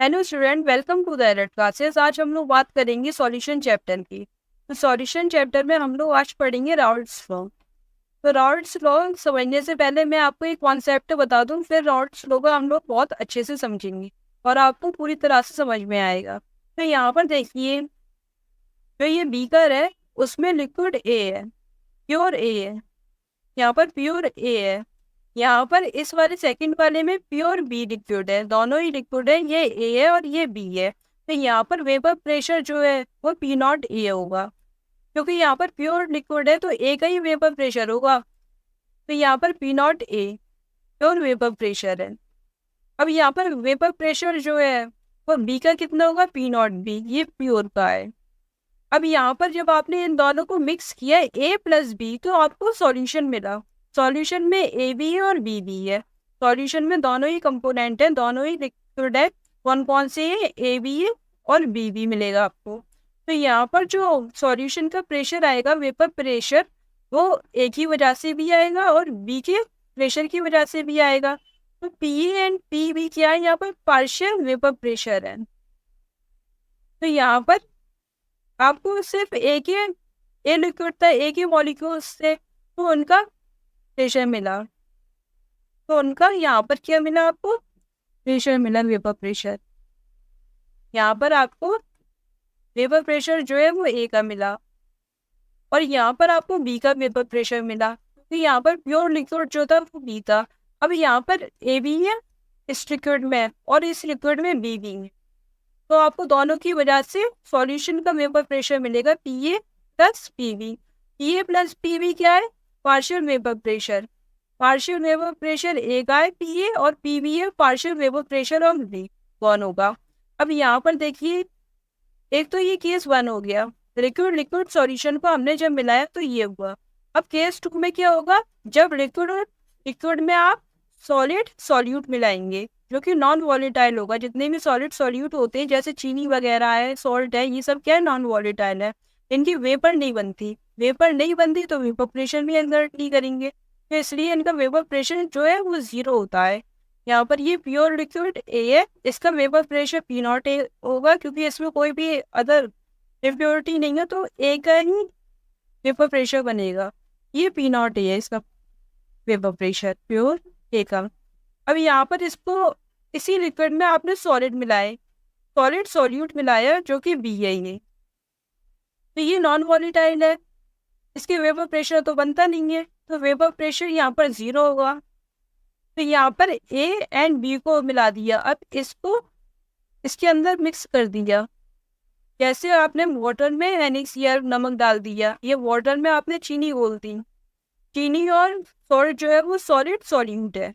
Hello student, welcome to the Alert classes. आज हम लोग बात करेंगे सॉल्यूशन चैप्टर की। तो सॉल्यूशन चैप्टर में हम लोग आज पढ़ेंगे राउल्ट्स लॉ। तो राउल्ट्स लॉ समझने से पहले मैं आपको एक कॉन्सेप्ट बता दूं, फिर राउल्ट्स लॉ को हम लोग बहुत अच्छे से समझेंगे और आपको पूरी तरह से समझ में आएगा। तो यहाँ पर देखिए, जो ये बीकर है उसमें लिक्विड ए है, प्योर ए है। यहाँ पर प्योर ए है, यहाँ पर इस वाले सेकंड वाले में प्योर बी लिक्विड है। दोनों ही लिक्विड है, ये ए है और ये बी है। तो यहाँ पर वेपर प्रेशर जो है वो पी नॉट ए होगा, क्योंकि यहाँ पर प्योर लिक्विड है तो ए का ही वेपर प्रेशर होगा। तो यहाँ पर P not a pure vapour pressure है। अब यहाँ पर वेपर प्रेशर जो है वो बी का कितना होगा, पी नॉट बी, ये प्योर का है। अब यहाँ पर जब आपने इन दोनों को मिक्स किया ए प्लस बी तो आपको सॉल्यूशन मिला। सॉल्यूशन में ए भी है और बी भी है। सॉल्यूशन में दोनों ही कंपोनेंट हैं, दोनों ही लिक्विड है। कौन कौन से है, ए भी है और बी भी मिलेगा आपको। तो यहाँ पर जो सॉल्यूशन का प्रेशर आएगा, वेपर प्रेशर, वो ए की वजह से भी आएगा और बी के प्रेशर की वजह से भी आएगा। तो पी एंड पी भी क्या है, यहाँ पर पार्शियल वेपर प्रेशर है। तो यहाँ पर आपको सिर्फ एक ही ए लिक्विड था, एक ही मॉलिक्यूल से, तो उनका प्रेशर मिला। तो उनका यहाँ पर क्या मिला, आपको प्रेशर मिला, वेपर प्रेशर। यहाँ पर आपको वेपर प्रेशर जो है वो ए का मिला और यहाँ पर आपको बी का वेपर प्रेशर मिला। तो यहाँ पर प्योर लिक्विड जो था वो बी था। अब यहाँ पर ए भी है इस लिक्विड में और इस लिक्विड में बी भी है, तो आपको दोनों की वजह से सॉल्यूशन का वेपर प्रेशर मिलेगा P A plus P B. P A plus P B क्या है, partial vapour pressure. Partial vapour pressure A का है पी ए और पी बी है partial vapour pressure of B. कौन होगा? अब यहाँ पर देखिए, एक तो ये केस 1 हो गया, लिक्विड लिक्विड सॉल्यूशन को हमने जब मिलाया तो ये हुआ। अब केस 2 में क्या होगा, जब लिक्विड और लिक्विड में आप सॉलिड सॉल्यूट मिलाएंगे जो कि नॉन वॉलेटाइल होगा। जितने भी सॉलिड सॉल्यूट होते हैं जैसे चीनी वगैरह है, सॉल्ट है, ये सब क्या है, नॉन वॉलेटाइल है। इनकी वेपर नहीं बनती, वेपर नहीं बनती तो वेपर प्रेशर भी एक्सर्ट नहीं करेंगे, तो इसलिए इनका वेपर प्रेशर जो है वो 0 होता है। यहाँ पर ये प्योर लिक्विड ए है, इसका vapour pressure P not a होगा, क्योंकि इसमें कोई भी अदर इम्प्योरिटी नहीं है, तो ए का ही वेपर प्रेशर बनेगा। ये पी नॉट ए है, इसका वेपर प्रेशर प्योर ए का। अब यहाँ पर इसको, इसी लिक्विड में आपने सॉलिड मिलाए, सॉलिड सॉल्यूट मिलाया जो कि बी है ये, तो ये नॉन वॉलेटाइल है, इसके वेपर प्रेशर तो बनता नहीं है, तो वेपर प्रेशर यहाँ पर 0 होगा। तो यहाँ पर ए एंड बी को मिला दिया, अब इसको इसके अंदर मिक्स कर दिया। जैसे आपने वाटर में NaCl नमक डाल दिया, ये वाटर में आपने चीनी घोल दी। चीनी और सॉल्ट जो है वो सॉलिड सॉल्यूट है।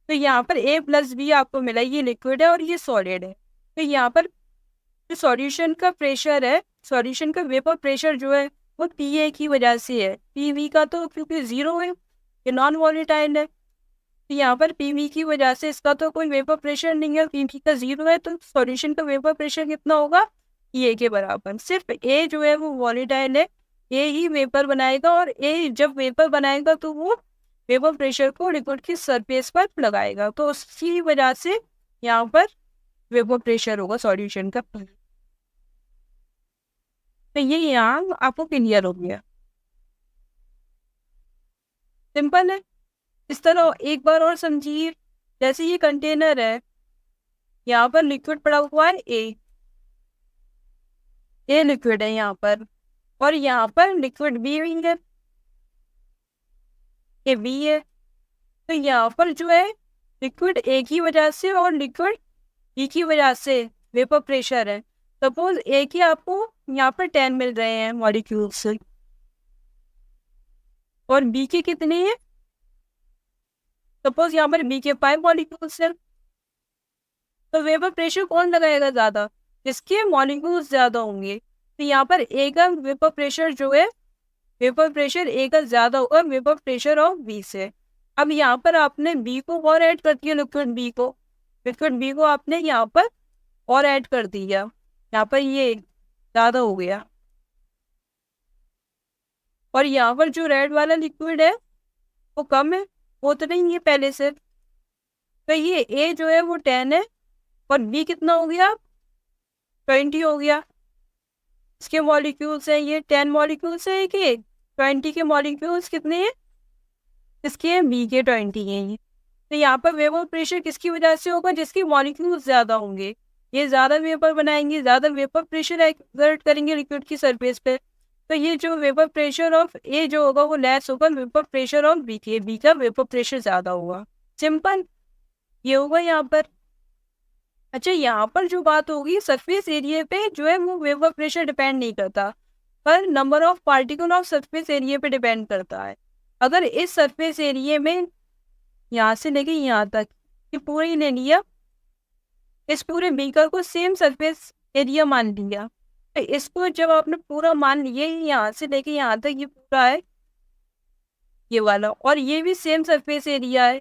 तो यहाँ पर ए प्लस बी आपको मिला, ये लिक्विड है और ये सॉलिड है। तो यहाँ पर जो सॉल्यूशन का प्रेशर है, सॉल्यूशन का वेपर प्रेशर जो है वो पी ए की वजह से है। पी वी का तो क्योंकि 0 है, ये नॉन वॉलेटाइल है, तो यहाँ पर पी वी की वजह से इसका तो कोई वेपर प्रेशर नहीं है, पी वी का 0 है, तो सॉल्यूशन का वेपर प्रेशर कितना होगा, ए के बराबर। सिर्फ ए जो है वो वॉलेटाइल है, ए ही वेपर बनाएगा और ए जब वेपर बनाएगा तो वो वेपर प्रेशर को लिक्विड की सरफेस पर लगाएगा, तो उसकी वजह से यहाँ पर वेपर प्रेशर होगा सॉल्यूशन का। तो ये यहाँ आपको क्लियर हो गया, सिंपल है। इस तरह एक बार और समझिए, जैसे ये कंटेनर है, यहाँ पर लिक्विड पड़ा हुआ है ए लिक्विड है यहाँ पर, और यहाँ पर लिक्विड बी है, ये बी है। तो यहाँ पर जो है लिक्विड ए की वजह से और लिक्विड बी की वजह से वेपर प्रेशर है। सपोज ए के आपको यहाँ पर 10 मिल रहे हैं मॉलिक्यूल्स और बी के कितने हैं, सपोज यहाँ पर बी के 5 मॉलिक्यूल्स हैं, तो वेपर प्रेशर कौन लगाएगा ज्यादा, जिसके मॉलिक्यूल्स ज्यादा होंगे। तो यहाँ पर ए का वेपर प्रेशर जो है, वेपर प्रेशर ए का ज्यादा होगा वेपर प्रेशर ऑफ बी से। अब यहाँ पर आपने बी को और ऐड कर दिया, लिक्विड बी को आपने यहाँ पर और ऐड कर दिया, यहाँ पर ये ज्यादा हो गया। और यहाँ पर जो रेड वाला लिक्विड है वो कम है, वो तो नहीं है पहले से। तो ये ए जो है वो 10 है और बी कितना हो गया, 20 हो गया। इसके मॉलिक्यूल्स हैं ये 10 मॉलिक्यूल्स है कि 20 के मॉलिक्यूल्स कितने हैं, इसके बी के 20 हैं ये। तो यहाँ पर वेपर प्रेशर किसकी वजह से होगा, जिसकी मॉलिक्यूल्स ज़्यादा होंगे, ये ज़्यादा वेपर बनाएंगे, ज़्यादा वेपर प्रेशर एक्सर्ट करेंगे लिक्विड की सरफेस पे। तो ये जो वेपर प्रेशर ऑफ ए जो होगा वो लेस होगा वेपर प्रेशर ऑफ बी के, बी का वेपर प्रेशर ज़्यादा होगा। सिंपल ये होगा यहाँ पर। अच्छा यहाँ पर जो बात होगी सरफेस एरिया पे जो है वो वेपर प्रेशर डिपेंड नहीं करता, पर number of particle of surface area पे डिपेंड करता है। अगर इस सरफेस एरिया में यहाँ से लेके यहाँ तक ये पूरी ले लिया, इस पूरे बीकर को सेम सरफेस एरिया मान लिया, तो इसको जब आपने पूरा मान लिया यहाँ से लेके यहाँ तक ये पूरा है ये वाला, और ये भी सेम सरफेस एरिया है,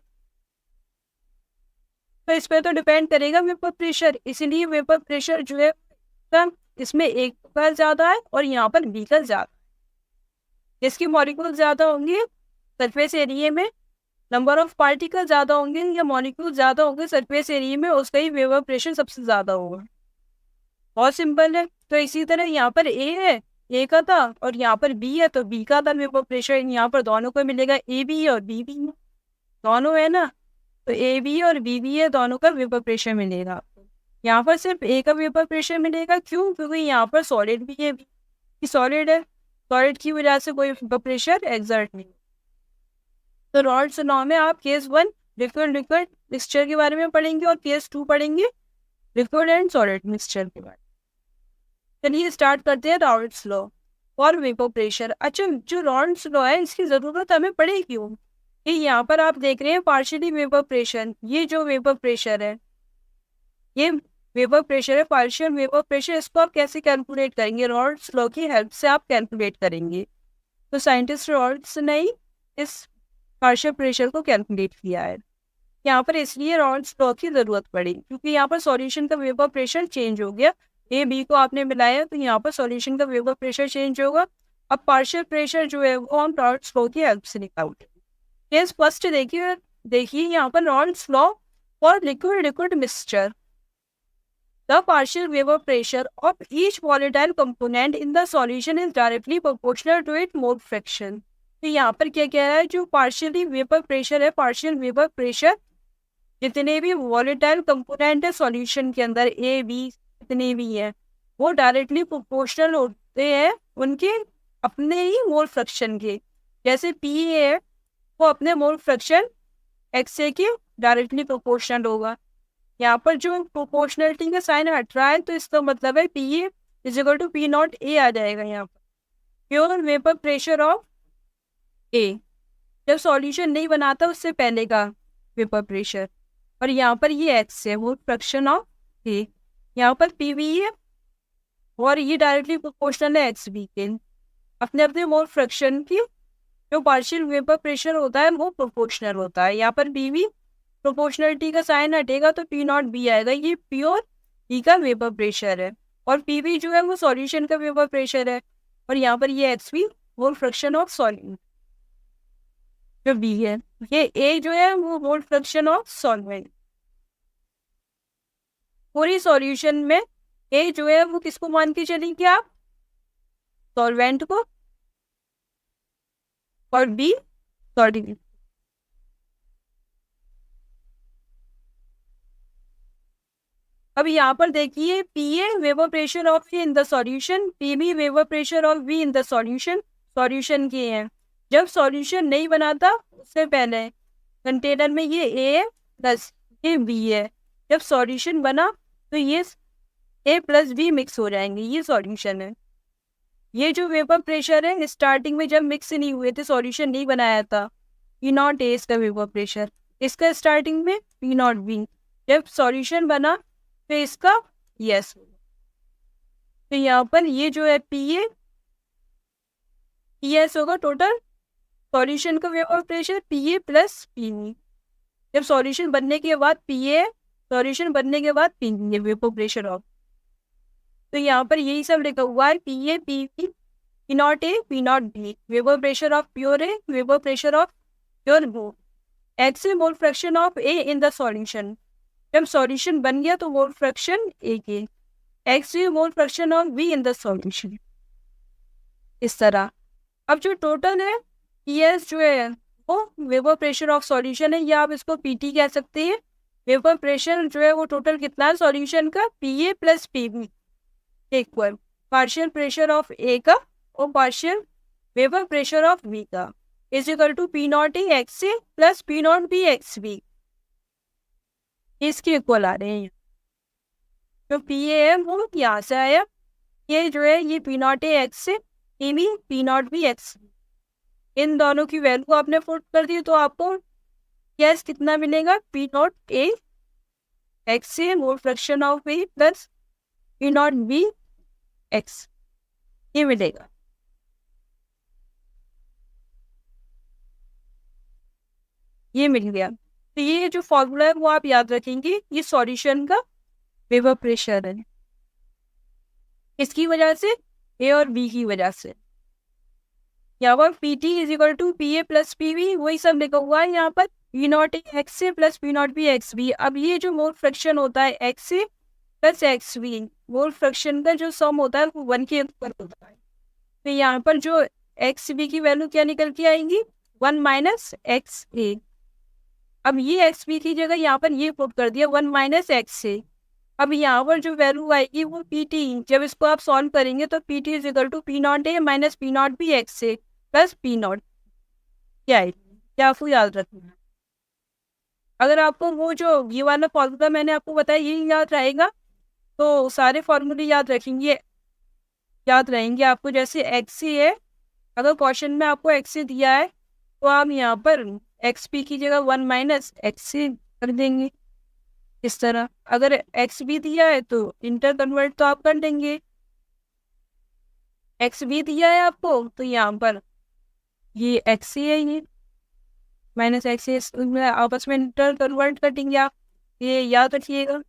तो इस पर तो डिपेंड करेगा वेपर प्रेशर। इसीलिए वेपर प्रेशर जो है इसमें एक का ज़्यादा है और यहाँ पर बी का ज़्यादा। जिसकी मॉलिक्यूल ज़्यादा होंगे सरफेस एरिया में, नंबर ऑफ पार्टिकल ज़्यादा होंगे या मॉलिक्यूल ज़्यादा होंगे सरफेस एरिया में, उसका ही वेपर प्रेशर सबसे ज़्यादा होगा। बहुत सिंपल है। तो इसी तरह यहाँ पर ए है, ए का था, और यहाँ पर बी है तो बी का था वेपर प्रेशर। यहाँ पर दोनों को मिलेगा ए बी और बी बी दोनों है ना, तो ए बी और बी बी है दोनों का वेपर प्रेशर मिलेगा। यहाँ पर सिर्फ ए का वेपर प्रेशर मिलेगा, क्यों, क्योंकि यहाँ पर सॉलिड भी है, बी सॉलिड है, सॉलिड की वजह से कोई वेपर प्रेशर एक्सर्ट नहीं। तो रॉल्ड्स लॉ में आप केस 1 लिक्विड लिक्विड मिक्सचर के बारे में पढ़ेंगे और केस 2 पढ़ेंगे लिक्विड एंड सॉलिड मिक्सचर के बारे में। चलिए स्टार्ट करते हैं रॉल्ड्स लॉ फॉर वेपर प्रेशर। अच्छा जो रॉल्ड्स लॉ है इसकी ज़रूरत हमें पड़े क्यों, कि यहाँ पर आप देख रहे हैं पार्शियली वेपर प्रेशर, ये जो वेपर प्रेशर है ये वेपर प्रेशर है, पार्शियल वेपर प्रेशर, इसको आप कैसे कैलकुलेट करेंगे, रॉल्ड्स लॉ की हेल्प से आप कैलकुलेट करेंगे। तो साइंटिस्ट रॉल्ड्स ने इस पार्शियल प्रेशर को कैलकुलेट किया है यहाँ पर, इसलिए रॉल्ड्स लॉ की जरूरत पड़ी, क्योंकि यहाँ पर सॉल्यूशन का वेपर प्रेशर चेंज हो गया, ए बी को आपने मिलाया तो यहाँ पर सॉल्यूशन का वेपर प्रेशर चेंज होगा। अब पार्शियल प्रेशर जो है वो हम रॉल्ड्स लॉ की हेल्प से निकालते हैं। केस फर्स्ट देखिए यहाँ पर Raoult's law for liquid liquid mixture, the partial vapor pressure of each volatile component in the solution is directly proportional to its mole fraction। तो यहाँ पर क्या कह रहा है, जो पार्शियली वेपर प्रेशर है, पार्शियल वेपर प्रेशर जितने भी वॉलेटाइल कंपोनेंट है सॉल्यूशन के अंदर ए बी जितने भी है वो डायरेक्टली प्रोपोर्शनल होते हैं उनके अपने ही मोल फ्रैक्शन के। जैसे पी है वो अपने मोल फ्रैक्शन एक्स ए के डायरेक्टली प्रोपोर्शनल होगा। यहाँ पर जो प्रोपोर्शनलिटी का साइन हट रहा है तो इसका मतलब है P A is equal to P not A आ जाएगा। यहाँ पर pure vapour pressure of A जब सॉल्यूशन नहीं बनाता उससे पहले का वेपर प्रेशर, और यहाँ पर ये एक्स है वो फ्रैक्शन ऑफ ए, यहाँ पर पी वी है और ये डायरेक्टली प्रोपोर्शनल है एक्स बी के, अपने अपने मोल फ्रैक्शन की जो पार्शियल वेपर प्रेशर होता है वो प्रोपोर्शनल होता है। यहाँ पर पी वी प्रोपोर्शनलिटी का साइन हटेगा तो पी नॉट बी आएगा, ये प्योर ई का वेपर प्रेशर है, और पी वी जो है वो सॉल्यूशन का वेपर प्रेशर है, और यहाँ पर ये X V mole fraction of solute जो बी है, ये ए जो है वो मोल फ्रैक्शन ऑफ सॉल्वेंट। पूरी सॉल्यूशन में ए जो है वो किसको मान के चलेंगे आप, सॉल्वेंट को, और बी सॉल्यूट। अब यहाँ पर देखिए P A vapour pressure of A in the solution, P B vapour pressure of B in the solution, solution के हैं। जब सॉल्यूशन नहीं बनाता उससे पहले कंटेनर में ये ए है प्लस ये बी है, जब सॉल्यूशन बना तो ये ए प्लस बी मिक्स हो जाएंगे, ये सॉल्यूशन है। ये जो वेपर प्रेशर है स्टार्टिंग में जब मिक्स नहीं हुए थे सॉल्यूशन नहीं बनाया था, पी नॉट ए इसका वेपर प्रेशर, इसका स्टार्टिंग में पी नॉट बी, जब सॉल्यूशन बना तो इसका यस। तो यहाँ पर ये जो है पी ए पी एस होगा टोटल सॉल्यूशन का vapour pressure P A plus P B, जब सॉल्यूशन बनने के बाद पी ए सॉल्यूशन बनने के बाद P B vapour pressure of. तो यहाँ पर यही सब लिखा हुआ है, P A P B P not A P not B, vapour pressure of pure A vapour pressure of pure B, X mole fraction of A in the solution, जब solution बन गया तो मोल फ्रैक्शन ए के X V mole fraction of V in the solution, इस तरह। अब जो total है पीएस जो है वो वेपर प्रेशर ऑफ सॉल्यूशन है, या आप इसको पीटी कह सकते हैं। वेपर प्रेशर जो है वो टोटल कितना है सॉल्यूशन का, PA plus PB equal partial pressure of A का और partial vapour pressure of B का is equal to P not A X A plus P not B X B, इसके इक्वल आ रहे हैं। जो पी ए है वो यहाँ से आया, ये जो है ये पी नॉट ए एक्स से A B P not B X, इन दोनों की वैल्यू आपने पुट कर दी तो आपको गैस कितना मिलेगा, पी नॉट ए एक्स से मोल fraction of A plus P not B x, ये मिलेगा। ये मिल गया। तो ये जो फॉर्मूला है वो आप याद रखेंगे, ये सॉल्यूशन का वेपर प्रेशर है, किसकी वजह से, ए और बी की वजह से। यहाँ पर P T is equal to P A plus P B, वही सब लिखा हुआ है यहाँ पर, पी नॉट ए एक्स से plus P not B X B. अब ये जो मोल फ्रैक्शन होता है एक्स से plus X B, mole fraction का जो सम होता है वो 1 के ऊपर होता है। तो यहाँ पर जो एक्स बी की वैल्यू क्या निकल के आएंगी, 1 माइनस एक्स ए। अब ये एक्स बी की जगह यहाँ पर ये पुट कर दिया 1 माइनस एक्स ए। अब यहाँ पर जो वैल्यू आएगी वो पी टी, जब इसको आप सॉल्व करेंगे तो P T is equal to P not A minus P not B X A plus P naught, क्या है, क्या आपको याद रखना है। अगर आपको वो जो ये वाला फॉर्मूला मैंने आपको बताया ये याद रहेगा तो सारे फॉर्मूले याद रखेंगे, याद रहेंगे आपको। जैसे एक्स सी है, अगर क्वेश्चन में आपको एक्स सी दिया है तो आप यहाँ पर एक्स पी की जगह 1 माइनस एक्स सी कर देंगे, इस तरह। अगर एक्स बी दिया है तो इंटर कन्वर्ट तो आप कर देंगे, एक्स बी दिया है आपको तो यहाँ पर ये एक्स सी है, ये माइनस एक्स आपस में इंटर कन्वर्ट कर देंगे आप, ये याद रखिएगा।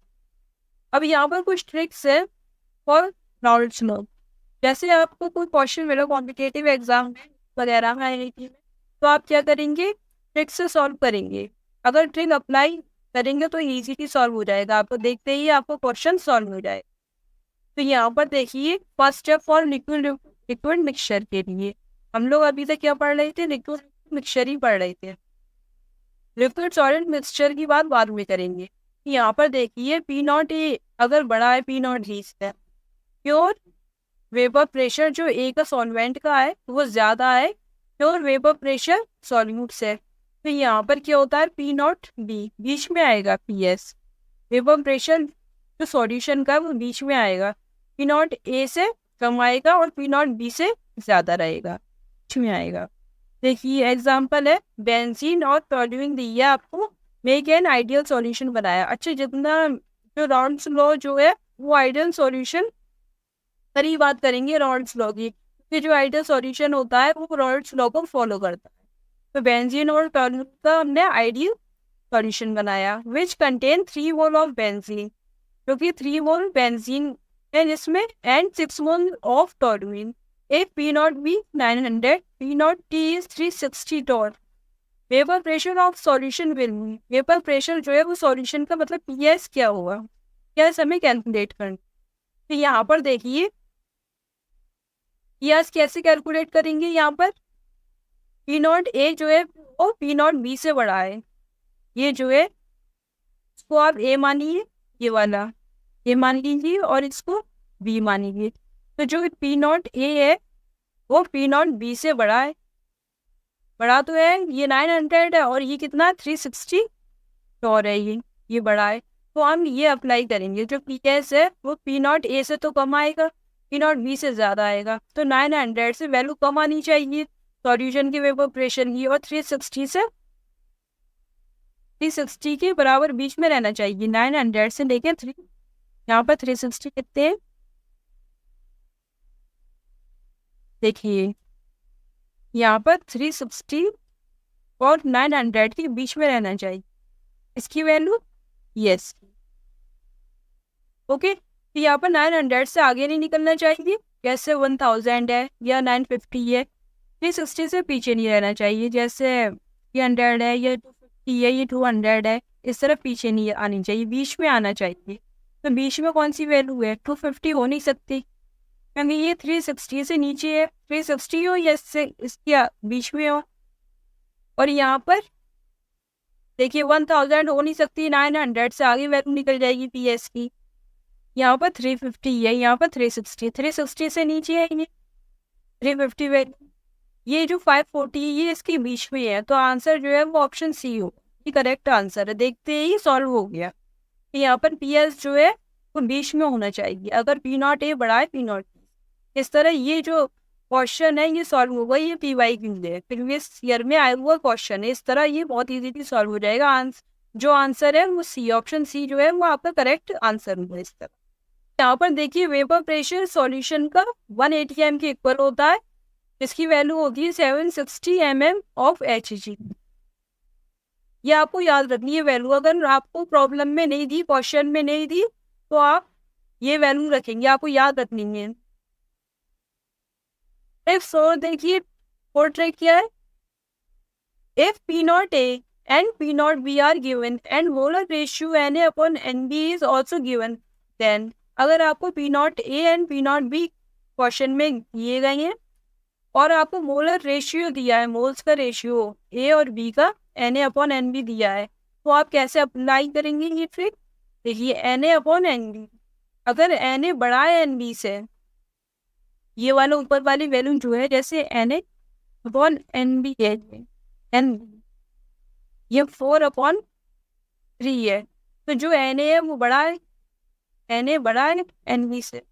अब यहाँ पर कुछ ट्रिक्स है फॉर राउल्स लॉ। जैसे आपको कोई क्वेश्चन मिला कॉम्पिटिटिव एग्जाम वगैरह में IIT में, तो आप क्या करेंगे, ट्रिक से सॉल्व करेंगे। अगर ट्रिक अप्लाई करेंगे तो इजीली सॉल्व हो जाएगा, आपको देखते ही आपको क्वेश्चन सॉल्व हो जाएगा। तो यहाँ पर देखिए first step for liquid mixture के लिए, हम लोग अभी तक क्या पढ़ रहे थे, लिक्विड मिक्सचर ही पढ़ रहे थे। लिक्विड सॉलिड मिक्सचर की बात बाद में करेंगे। यहाँ पर देखिए पी नॉट ए अगर बड़ा है पी नॉट बी से, प्योर वेपर प्रेशर जो ए का सॉल्वेंट का है वो ज्यादा है प्योर वेपर प्रेशर सॉल्यूट से। तो यहाँ पर क्या होता है, पी नॉट बी बीच में आएगा, पी एस वेपर प्रेशर जो सॉल्यूशन का वो बीच में आएगा, पी नॉट ए से कम आएगा और पी नॉट बी से ज्यादा रहेगा, बीच में आएगा। देखिए एग्जाम्पल है बेंजीन और टोल्यूइन दिया आपको, मेक एन आइडियल सॉल्यूशन बनाया। अच्छा, जितना जो राउल्स लॉ जो है वो आइडियल सॉल्यूशन सारी बात करेंगे राउल्स लॉ की, कि जो आइडियल सॉल्यूशन होता है वो राउल्स लॉ को फॉलो करता है। तो बेंजीन और टोल्यूइन का हमने आइडियल सॉल्यूशन बनाया, which contain 3 mole of benzene, क्योंकि 3 मोल बेंजीन है जिसमें and 6 mole of toluene. If P naught be 900, P naught T is 360 torr. Vapour pressure of solution will be, vapour pressure जो है वो सॉल्यूशन का मतलब पीएस क्या होगा, क्या हमें कैलकुलेट करना। तो यहाँ पर देखिए पीएस कैसे कैलकुलेट करेंगे, यहाँ पर पी नॉट ए जो है वो पी नॉट बी से बड़ा है, ये जो है इसको आप ए मानिए, ये वाला ए मान लीजिए और इसको बी मानिए। तो जो पी नॉट ए है वो पी नॉट बी से बड़ा है, बड़ा तो है, ये 900 है और ये कितना 360 टॉर है, ये बड़ा है। तो हम ये अप्लाई करेंगे, जो पी एस है वो पी नॉट ए से तो कम आएगा, पी नॉट बी से ज़्यादा आएगा। तो 900 से वैल्यू कम आनी चाहिए सॉल्यूशन की वेपर प्रेशर की, और 360 से 360 के बराबर बीच में रहना चाहिए, 900 से लेकर 3, यहाँ पर 360 कितने हैं देखिए, यहाँ पर 360 और 900 के बीच में रहना चाहिए इसकी वैल्यू, यस ओके। तो यहाँ पर 900 से आगे नहीं निकलना चाहिए, जैसे 1000 है या 950 है, 360 से पीछे नहीं रहना चाहिए, जैसे 300 है या 250 है या 200 है, इस तरफ पीछे नहीं आनी चाहिए, बीच में आना चाहिए। तो बीच में कौन सी वैल्यू है? 250 हो नहीं सकती, क्योंकि ये 360 से नीचे है। 360 हो या इससे इसके बीच में हो। और यहाँ पर देखिए 1000 हो नहीं सकती, 900 से आगे वैल्यू निकल जाएगी PS की। यहाँ पर 350 है, यहाँ पर 360 से नीचे है ये 350 वैल्यू। ये जो 540 ये इसके बीच में है, तो आंसर जो है वो ऑप्शन सी हो, ये करेक्ट आंसर है। देखते ही सॉल्व हो गया। यहाँ पर PS जो है वो बीच में होना चाहिए, अगर P0 बड़ा है P0। इस तरह ये जो क्वेश्चन है ये सॉल्व होगा, ये PY के लिए प्रीवियस ईयर में आया हुआ क्वेश्चन है। इस तरह ये बहुत इजीली सॉल्व हो जाएगा। जो आंसर है वो सी, ऑप्शन सी जो है वो आपका करेक्ट आंसर होगा। इस तरह यहाँ पर देखिए वेपर प्रेशर सॉल्यूशन का 1 atm के इक्वल होता है, इसकी वैल्यू होगी 760 mm ऑफ Hg। ये आपको याद रखनी है वैल्यू, अगर आपको प्रॉब्लम में नहीं दी, क्वेश्चन में नहीं दी, तो आप ये वैल्यू रखेंगे, आपको याद रखनी है। इफ सो देखिए फोर ट्रिक क्या है, if P0A and P0B are given and molar ratio Na/Nb is also given, then अगर आपको P0A and P0B क्वेश्चन में दिए गए हैं और आपको मोलर रेशियो दिया है, मोल्स का रेशियो A और B का Na/Nb दिया है, तो आप कैसे अप्लाई करेंगे ये ट्रिक? देखिए Na/Nb, अगर Na बड़ा है Nb से, ये वाला ऊपर वाली वैल्यू जो है, जैसे Na/Nb है, Nb ये 4/3 है, तो जो Na है वो बड़ा है, Na बड़ा है Nb से।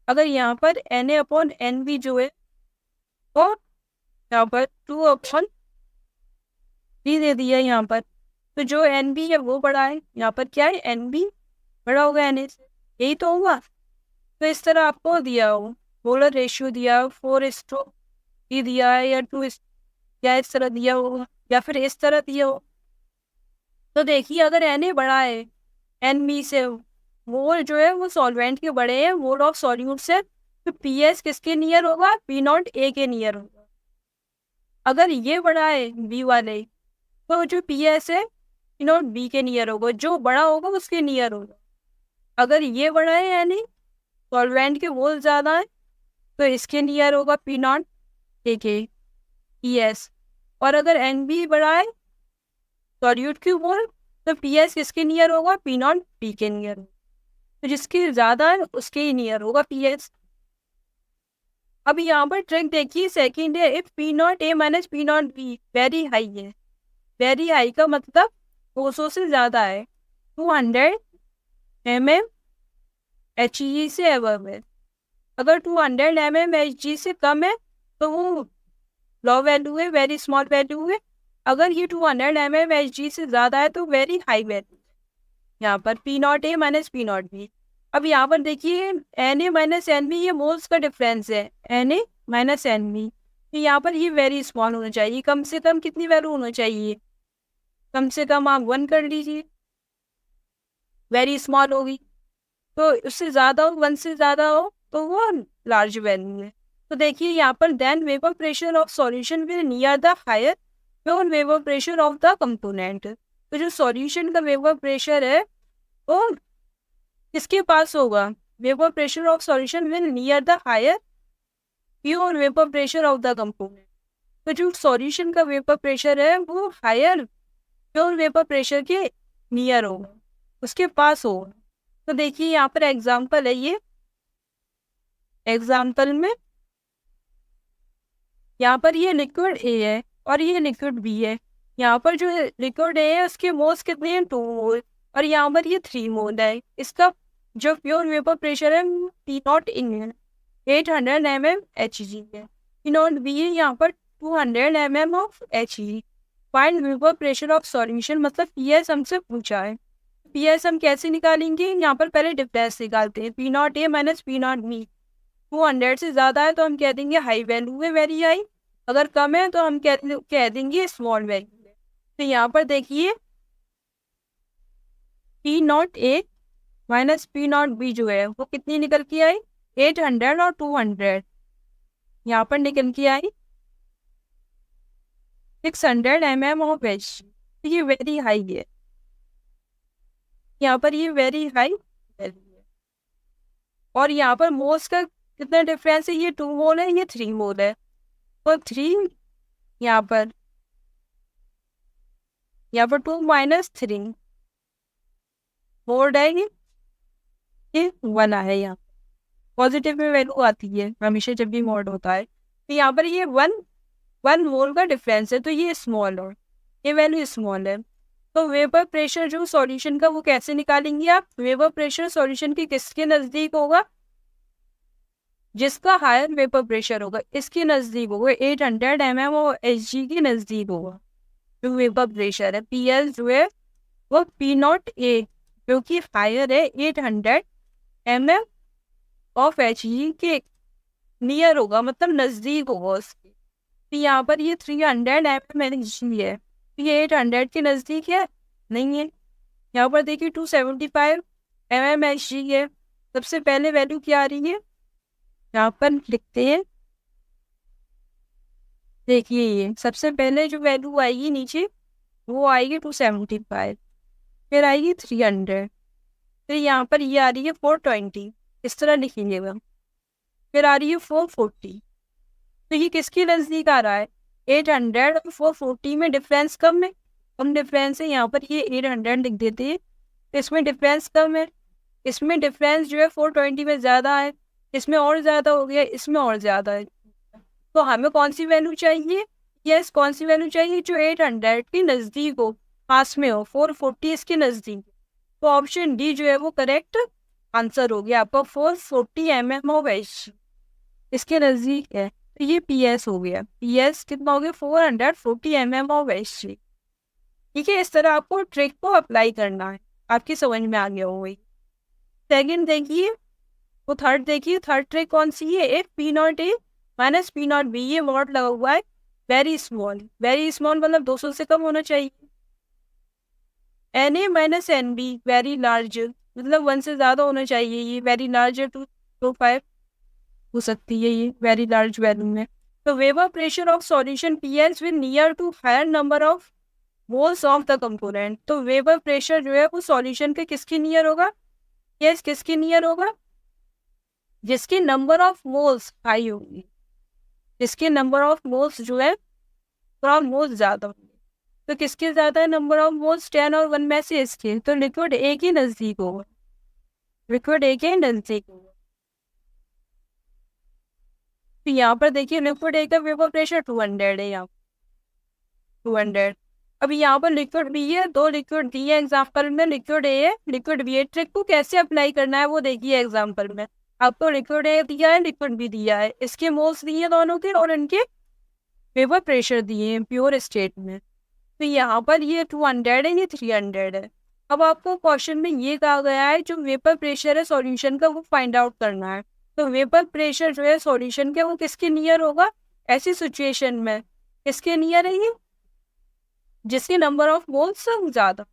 अगर यहाँ पर Na/Nb जो है तो यहाँ पर 2/3 दे दिया यहाँ पर, तो जो Nb है वो बड़ा है, यहाँ पर क्या है Nb बड़ा होगा Na से, यही तो होगा। तो इस तरह आपको दिया हो, मोलर रेशियो दिया हो 4:3 दिया है, या 2 या इस तरह दिया होगा, या फिर इस तरह दिया हो। तो देखिए अगर Na बड़ा है Nb से, मोल जो है वो सॉल्वेंट के बड़े हैं मोल ऑफ सॉल्यूट से, तो PS किसके नियर होगा? P0A के नियर होगा। अगर ये बड़ा है B वाले, तो जो PS है P0B के नियर होगा, जो बड़ा होगा उसके नियर होगा। अगर ये बड़ा है यानी सॉल्वेंट के मोल ज़्यादा है, तो इसके नियर होगा P0A के PS। और अगर NB बड़ा है सॉल्यूट के मोल, तो PS किसके नियर होगा? P0B के नियर होगा, तो जिसके ज़्यादा है उसके ही नियर होगा PS। अब यहाँ पर ट्रिक देखिए, सेकंड है, if P0A minus P0B very high है। वेरी हाई का मतलब 200 से ज़्यादा है, 200 mm Hg से अबव है। अगर 200 mm Hg से कम है तो वो लो वैल्यू है, वेरी स्मॉल वैल्यू है। अगर ये 200 mm Hg से ज़्यादा है तो वेरी हाई वैल्यू है, यहाँ पर P0A माइनस P0B। अब यहाँ पर देखिए Na माइनस Nb ये मोल्स का डिफरेंस है, Na माइनस Nb, तो यहाँ पर ये वेरी स्मॉल होना चाहिए। कम से कम कितनी वैल्यू होना चाहिए? कम से कम आप 1 कर लीजिए, वेरी स्मॉल होगी। तो उससे ज़्यादा हो, 1 से ज़्यादा हो तो वो लार्ज वैल्यू है। तो देखिए यहाँ पर then vapour pressure of solution will near the higher pure vapour pressure of the component. तो जो सॉल्यूशन का वेपर प्रेशर है वो किसके पास होगा? Vapour pressure of solution will near the higher pure vapour pressure of the component. तो जो सॉल्यूशन का वेपर प्रेशर है वो हायर प्योर वेपर प्रेशर के नियर होगा, उसके पास होगा। तो देखिए यहाँ पर एग्जांपल है, ये एग्जांपल में यहाँ पर ये लिक्विड A है और ये लिक्विड B है। यहाँ पर जो लिक्विड A है उसके मोल्स कितने हैं? 2 मोल, और यहाँ पर ये 3 मोल है। इसका जो प्योर वेपर प्रेशर है P0 इन है 800 mm Hg है, P0B है यहाँ पर 200 mm of Hg। Find vapour pressure of solution, मतलब PS हमसे पूछा है। PS हम कैसे निकालेंगे? यहाँ पर पहले डिफरेंस निकालते हैं, P0A माइनस P0B। 200 से ज़्यादा है तो हम कह देंगे हाई वैल्यू है, वेरी हाई। अगर कम है तो हम कह देंगे स्मॉल वैल्यू है। तो यहाँ पर देखिए P0A माइनस P0B जो है वो कितनी निकल के आई? 800 और 200 यहाँ पर निकल के आई 600 mm ऑफ Hg। ये वेरी हाई है, यहाँ पर ये वेरी हाई वैल्यू है। और यहाँ पर मोल्स का कितना डिफरेंस है, ये 2 मोल है, ये 3 मोल है। तो 3 यहाँ पर 2 माइनस 3 मोड है, ये 1 है। यहाँ पॉजिटिव में वैल्यू आती है हमेशा जब भी मोड होता है। तो यहाँ पर ये 1 मोल का डिफरेंस है, तो ये स्मॉल और ये वैल्यू स्मॉल है। तो वेपर प्रेशर जो सॉल्यूशन का वो कैसे निकालेंगे आप? वेपर प्रेशर सॉल्यूशन के किसके नजदीक होगा? जिसका हायर वेपर प्रेशर होगा इसके नजदीक होगा, 800 mm और Hg के नजदीक होगा जो वेपर प्रेशर है। पीएल जो है वो P0A जो कि हायर है 800 mm ऑफ Hg के नियर होगा, मतलब नजदीक होगा उसके। तो यहाँ पर ये 300 mm Hg है, तो ये 800 के नजदीक है नहीं है। यहाँ पर देखिए 275 mm Hg है। सबसे पहले वैल्यू क्या आ रही है, यहाँ पर लिखते हैं। देखिए ये सबसे पहले जो वैल्यू आएगी नीचे वो आएगी 275, फिर आएगी 300, फिर यहाँ पर ये आ रही है 420, इस तरह लिखेंगे, फिर आ रही है 440। तो ये किसके नजदीक आ रहा है? 800 और 440 में डिफरेंस कम है, कम डिफरेंस है। यहाँ पर ये 800 लिख देते हैं, तो इसमें डिफरेंस कम है। इसमें डिफरेंस जो है 420 में ज़्यादा है, इसमें और ज़्यादा हो गया, इसमें और ज़्यादा है। तो हमें कौन सी वैल्यू चाहिए? यस, कौन सी वैल्यू चाहिए? जो 800 के नज़दीक हो, पास में हो। 440 इसके नज़दीक। तो ऑप्शन डी जो है वो करेक्ट आंसर हो गया आपका। 440 mm ऑफ Hg इसके नज़दीक है, तो ये PS हो गया। PS कितना हो गया? 440 mm ऑफ Hg। ठीक है, इस तरह आपको ट्रिक को अप्लाई करना है। आपकी समझ में आ गया होगा। सेकंड देखिए, वो थर्ड देखिए, थर्ड ट्रिक कौन सी है? एक P0A माइनस P0B, ये मॉड लगा हुआ है वेरी स्मॉल। वेरी स्मॉल मतलब 200 से कम होना चाहिए। Na minus NB very large, मतलब 1 से ज़्यादा होना चाहिए। ये वेरी लार्ज है 225 हो सकती है ये वेरी लार्ज वैल्यू में। तो vapour pressure of solution PS will near to higher number of moles of the component. तो वेपर प्रेशर जो है वो सॉल्यूशन के किसके नियर होगा? यस, किसके नियर होगा? जिसके नंबर ऑफ मोल्स हाई होगी, जिसके नंबर ऑफ मोल्स जो है थोड़ा मोल्स ज़्यादा होंगे। तो किसके ज़्यादा है नंबर ऑफ मोल्स? 10 और 1 में से इसके। तो लिक्विड A के नज़दीक होगा, लिक्विड A के नज़दीक होगा। तो यहाँ पर देखिए लिक्विड A का वेपर प्रेशर 200 है, यहाँ 200। अब यहाँ पर लिक्विड B है, 2 लिक्विड दी है एग्जाम्पल में, लिक्विड A है, लिक्विड B है। ट्रिक को कैसे अप्लाई करना है वो देखिए एग्जाम्पल में। आपको लिक्विड A दिया है, लिक्विड B दिया है, इसके मोल्स दिए हैं दोनों के, और इनके वेपर प्रेशर दिए हैं प्योर स्टेट में। तो यहाँ पर ये 200 है, ये 300 है। अब आपको क्वेश्चन में ये कहा गया है जो वेपर प्रेशर है सॉल्यूशन का वो फाइंड आउट करना है। तो वेपर प्रेशर जो है सॉल्यूशन के वो किसके नियर होगा ऐसी सिचुएशन में? किसके नियर है ये? जिसके नंबर ऑफ मोल्स ज़्यादा। तो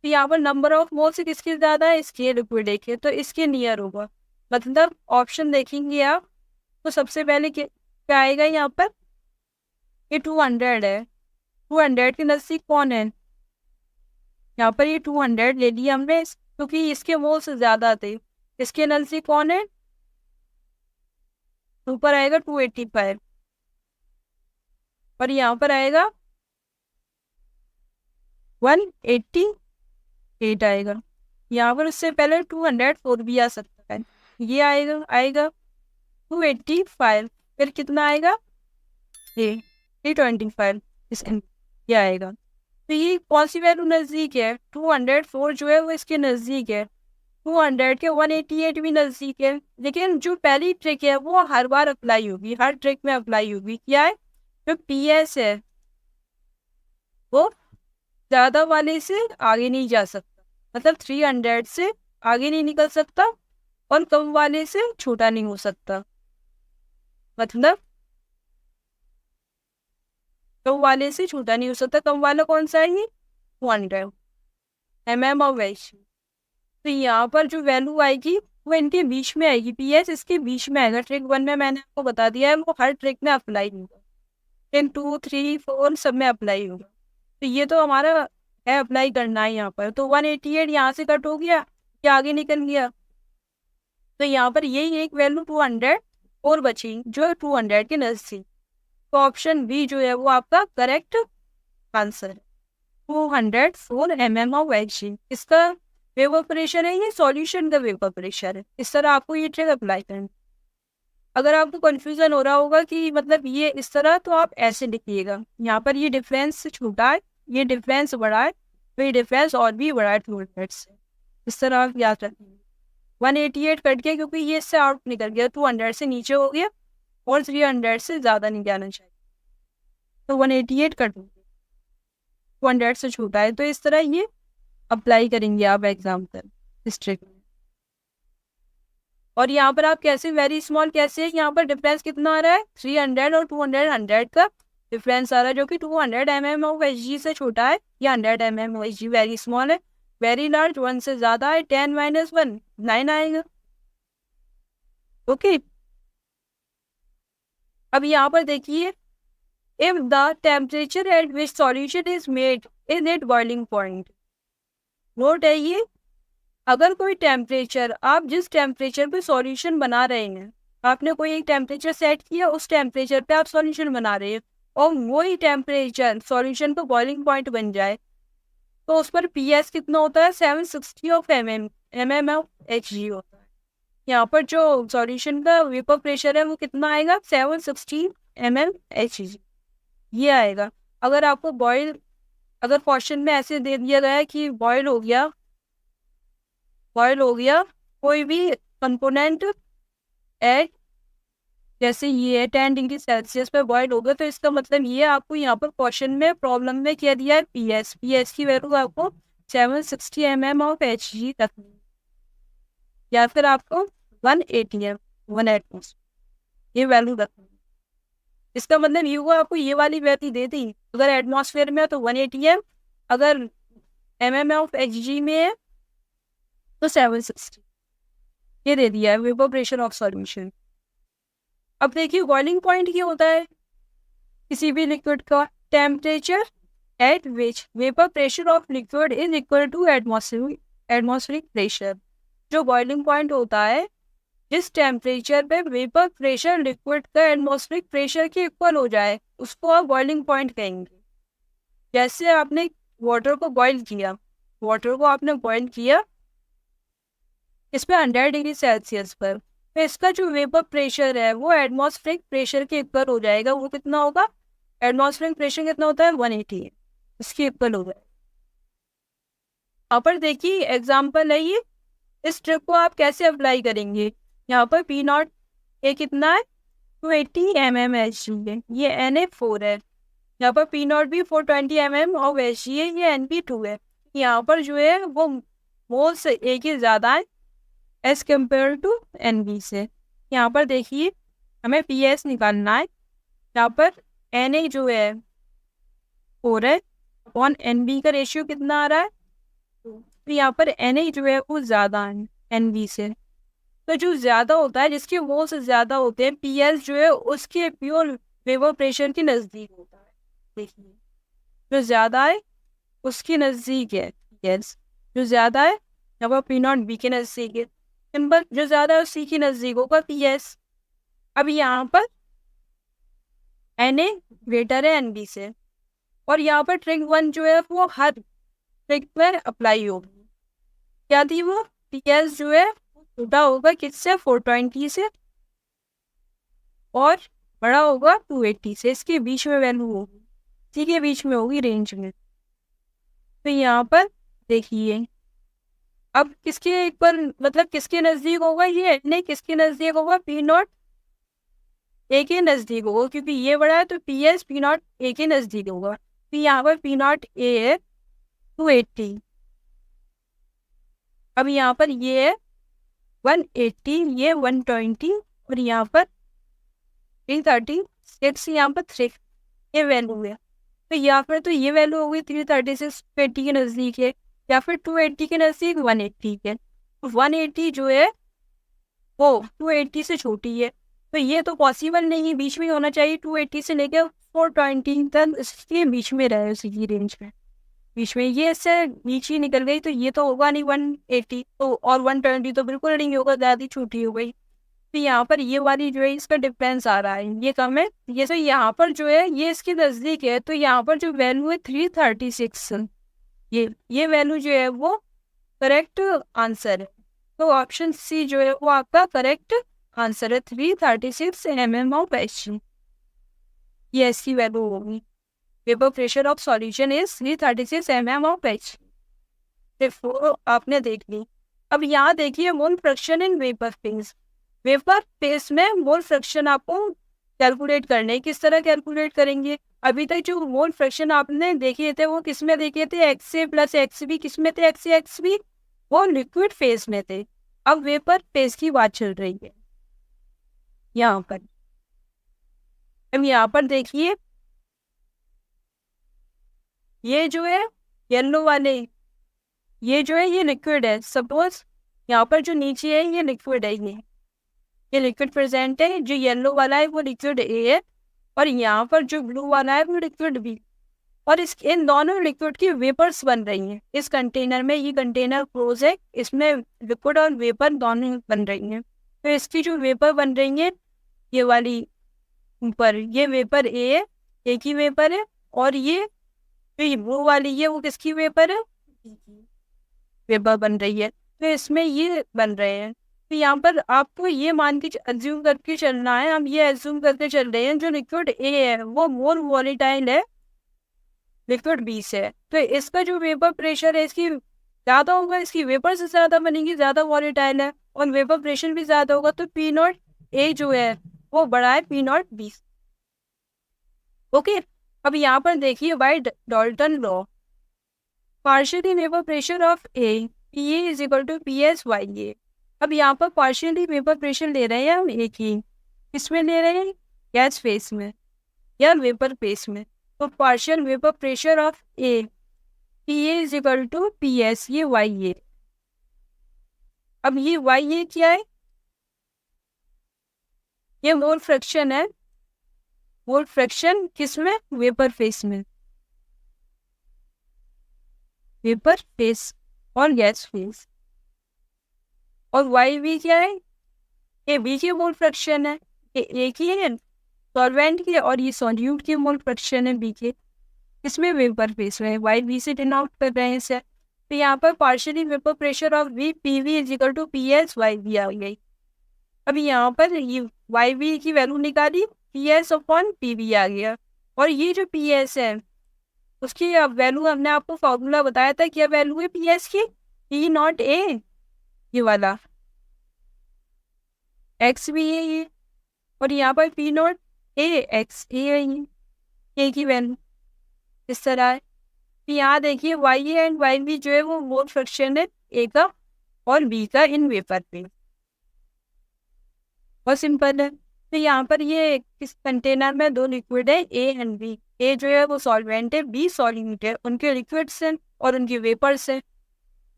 यहाँ पर नंबर ऑफ मोल्स किसके ज़्यादा है? इसके लिक्विड देखिए, तो इसके नियर होगा। मतलब ऑप्शन देखेंगे आप तो सबसे पहले क्या आएगा यहाँ पर? ये 200 है, 200 के नज़दीक कौन है? यहाँ पर ये 200 ले लिया हमने क्योंकि इसके मोल्स ज़्यादा थे। इसके नज़दीक कौन है? ऊपर आएगा 285 और यहाँ पर आएगा 188 आएगा। यहाँ पर उससे पहले 204 भी आ सकता है। ये आएगा 285, फिर कितना आएगा? ये 325 ये आएगा। तो ये कौन सी वैल्यू नज़दीक है? 204 जो है वो इसके नज़दीक है, 200 के 188 भी नज़दीक है। लेकिन जो पहली ट्रिक है वो हर बार अप्लाई होगी, हर ट्रिक में अप्लाई होगी। क्या है? जो PS है वो ज़्यादा वाले से आगे नहीं जा सकता, मतलब 300 से आगे नहीं निकल सकता, और कम वाले से छोटा नहीं हो सकता। मतलब कम वाले से छोटा नहीं हो सकता। कम वाला कौन सा है? ये 200 mm ऑफ Hg। तो यहाँ पर जो वैल्यू आएगी वो इनके बीच में आएगी, PS इसके बीच में आएगा। ट्रिक 1 में मैंने आपको बता दिया है, वो हर ट्रिक में अप्लाई होगा, 10 2 3 4 सब में अप्लाई होगा। तो ये तो हमारा है अप्लाई करना है यहाँ पर। तो 188 यहाँ से कट हो गया, क्या आगे निकल गया, तो यहाँ पर यही एक वैल्यू 200 और बची जो 200 के नजदीक। तो ऑप्शन बी जो है वो आपका करेक्ट आंसर है। 204 mm ऑफ Hg इसका वेपर प्रेशर है, ये सॉल्यूशन का वेपर प्रेशर है। इस तरह आपको ये ट्रिक अप्लाई करना। अगर आपको कंफ्यूजन हो रहा होगा कि मतलब ये इस तरह, तो आप ऐसे लिखिएगा, यहाँ पर ये डिफरेंस छोटा है, ये डिफरेंस बड़ा है, तो ये डिफरेंस और भी बड़ा है 200 से। इस तरह आप याद रखिए। 188 कट गया क्योंकि ये इससे आउट निकल गया, 200 से नीचे हो गया और 300 से ज़्यादा नहीं जाना चाहिए, तो 188 कट हो गया, 200 से छोटा है। तो इस तरह ये अप्लाई करेंगे आप एग्जाम पर इस ट्रिक में। और यहाँ पर आप कैसे वेरी स्मॉल कैसे है, यहाँ पर डिफरेंस कितना आ रहा है 300 और 200 100 का डिफरेंस आ रहा है, जो कि 200 mm ऑफ Hg से छोटा है, या 100 mm of Hg very small है। वेरी लार्ज 1 से ज्यादा है, 10 - 1 9 आएगा। ओके, अब यहाँ पर देखिए, if the temperature at which solution is made is at boiling point. Note है ये, अगर कोई टेम्परेचर, आप जिस टेम्परेचर पे सॉल्यूशन बना रहे हैं, आपने कोई एक टेम्परेचर सेट किया, उस टेम्परेचर पे आप सॉल्यूशन बना रहे हैं और वही टेम्परेचर सॉल्यूशन का बॉइलिंग पॉइंट बन जाए, तो उस पर पीएस कितना होता है 760 ऑफ mm ऑफ Hg होता है। यहाँ पर जो सॉल्यूशन का वेपर प्रेशर है वो कितना आएगा 760 mm Hg, ये आएगा। अगर आपको बॉयल, अगर क्वेश्चन में ऐसे दे दिया गया है कि बॉयल हो गया कोई भी कंपोनेंट एट, जैसे ये 10 डिग्री सेल्सियस पे बॉयल होगा, तो इसका मतलब ये आपको यहाँ पर क्वेश्चन में प्रॉब्लम में क्या दिया है पीएस की वैल्यू आपको 760 mm ऑफ Hg रखनी है, या फिर आपको 1 atm 1 एटमॉस्फेयर ये वैल्यू रखनी है। इसका मतलब ये हुआ आपको ये वाली वैल्यू दे दी, अगर एटमॉस्फेयर में है तो 1 atm, अगर mm ऑफ Hg में है तो 760, ये दे दिया है वेपर प्रेशर ऑफ सॉल्यूशन। अब देखिए बॉइलिंग पॉइंट क्या होता है किसी भी लिक्विड का, temperature at which vapour pressure of liquid is equal to atmospheric pressure. जो बॉइलिंग पॉइंट होता है, जिस टेम्परेचर पे वेपर प्रेशर लिक्विड का एटमॉस्फेरिक प्रेशर के इक्वल हो जाए, उसको आप बॉइलिंग पॉइंट कहेंगे। जैसे आपने वाटर को बॉइल किया, इस पर 100 डिग्री सेल्सियस पर, तो इसका जो वेपर प्रेशर है वो एटमॉस्फेरिक प्रेशर के इक्वल हो जाएगा। वो कितना होगा, एटमॉस्फेरिक प्रेशर कितना होता है 180, इसके इक्वल हो जाएगा। यहाँ पर देखिए एग्जाम्पल है ये, इस ट्रिक को आप कैसे अप्लाई करेंगे। यहाँ पर P0 ये कितना है 280 mm Hg है, ये Na4 है। यहाँ पर P0 भी 420 mm ऑफ Hg है, ये Np2 है। यहाँ पर जो है वो मोल से एक ही ज्यादा है एज कम्पेयर टू Nb से। यहाँ पर देखिए हमें PS निकालना है, यहाँ पर Na जो है 4 है अपॉन Nb का रेशियो कितना आ रहा है, तो यहाँ पर Na जो है वो ज्यादा है Nb से, तो जो ज्यादा होता है, जिसके मोल से ज्यादा होते हैं, PS जो है उसके प्योर वेपर प्रेशर के नजदीक होता है। देखिए जो ज्यादा है उसके नजदीक है PS, जो ज्यादा है यहाँ पर P0 B के नजदीक है, सिंपल, जो ज्यादा है उसी के नजदीक होगा PS। अब यहाँ पर Na ग्रेटर है Nb से, और यहाँ पर ट्रिक 1 जो है वो हर ट्रिक पर अप्लाई होगी। क्या थी वो, PS जो है छोटा होगा किससे 420 से, और बड़ा होगा 280 से, इसके बीच में वैल्यू होगी, ठीक है, बीच में होगी रेंज में। तो यहाँ पर देखिए अब किसके एक पर मतलब किसके नजदीक होगा, ये ने किसके नजदीक होगा P0 A के नजदीक होगा, क्योंकि ये बड़ा है तो PS P0 A के नजदीक होगा। तो यहाँ पर P0 A है 280, अब यहाँ पर ये है 180, ये 120, और यहाँ पर 336, यहाँ पर 3 ये वैल्यू है। तो यहाँ पर तो ये वैल्यू होगी 336 80 के नजदीक है, या फिर 280 के नजदीक 180 के। 180 जो है वो 280 से छोटी है, तो ये तो पॉसिबल नहीं, बीच में होना चाहिए 280 से लेकर 420 तक, इसके बीच में रहे उसी की रेंज में। बीच में ये इससे नीचे निकल गई तो ये तो होगा नहीं 180 तो, और 120 तो बिल्कुल नहीं होगा, ज़्यादा छोटी हो गई। तो यहाँ पर ये वाली जो है इसका डिफरेंस आ रहा है, ये कम है। ये तो यहाँ पर जो है ये इसके नज़दीक है, तो यहाँ पर जो वैल्यू है 336, ये वैल्यू जो है वो करेक्ट आंसर है। तो ऑप्शन सी जो है वो आपका करेक्ट आंसर है, 336 mm ऑफ HG, ये इसकी वैल्यू होगी। Vapour pressure of solution is 336 mm of HG। देखो आपने देख ली। अब यहाँ देखिए mole fraction in vapour phase. Vapour phase में मोल फ्रैक्शन आपको कैलकुलेट करने, किस तरह कैलकुलेट करेंगे? अभी तक जो मोल फ्रैक्शन आपने देखे थे वो किस में देखे थे? XA प्लस XB, किस में थे XA XB? वो लिक्विड फेज में थे। अब वेपर फेज की बात चल रही है यहाँ पर। अब यहाँ पर देखिए ये जो है येलो वाले, ये जो है ये लिक्विड है। सपोज यहाँ पर जो नीचे है ये लिक्विड है, ये लिक्विड प्रेजेंट है। जो येलो वाला है वो लिक्विड ए है, और यहाँ पर जो ब्लू वाला है वो लिक्विड बी। और इन दोनों लिक्विड की वेपर्स बन रही हैं इस कंटेनर में। ये कंटेनर क्लोज है, इसमें लिक्विड और वेपर दोनों बन रही हैं। तो इसकी जो वेपर बन रही है ये वाली ऊपर, ये वेपर ए है, ए की वेपर है। और ये जो ब्लू वाली है वो किसकी वेपर है? वेपर बन रही है। तो इसमें ये बन रहे हैं। तो यहाँ पर आपको ये मान के अज्यूम करके चलना है। हम ये अज्यूम करके चल रहे हैं जो लिक्विड ए है वो मोर वॉलेटाइल है लिक्विड बी से। तो इसका जो वेपर प्रेशर है इसकी ज़्यादा होगा, इसकी वेपर से ज़्यादा बनेगी, ज़्यादा वॉलेटाइल है, और वेपर प्रेशर भी ज़्यादा होगा। तो पी नॉट ए जो है वो बड़ा है पी नॉट बी। ओके, अब यहाँ पर देखिए by Dalton law, partially vapour pressure of A P A is equal to P S Y A. अब यहाँ पर पार्शियली वेपर प्रेशर ले रहे हैं हम एक ही, किसमें ले रहे हैं? गैस फेस में या वेपर फेस में। तो partial vapour pressure of A P A is equal to P S, ये वाई ए। अब ये वाई ए क्या है? ये मोल फ्रैक्शन है। मोल फ्रैक्शन किसमें? वेपर फेस में, वेपर फेस और गैस फेस। और वाई बी क्या है? ये बी की मोल फ्रैक्शन है, ये ए की है सॉल्वेंट की, और ये सॉल्यूट की मोल फ्रैक्शन है बी के, इसमें वेपर फेस में वाई बी से डिनोट कर रहे हैं इसे। तो यहाँ पर partially vapour pressure of V P V is equal to P S Y B आ गई। अभी यहाँ पर ये वाई बी की वैल्यू निकाली, P S upon P V आ गया। और ये जो पी एस है उसकी वैल्यू हमने आपको फॉर्मूला बताया था, क्या वैल्यू है पी एस की? पी नॉट ए, ये वाला एक्स भी है ये, और यहाँ पर पी नॉट ए एक्स ए है ये की वैल्यू इस तरह है। तो यहाँ देखिए Y A and Y B जो है वो मोल फ्रैक्शन है ए का और बी का इन वेपर पे, बहुत सिंपल है। तो यहाँ पर ये किस कंटेनर में दो लिक्विड है ए एंड बी। ए जो है वो सॉल्वेंट है, बी सॉल्यूट है, उनके लिक्विड्स हैं और उनकी वेपर्स हैं।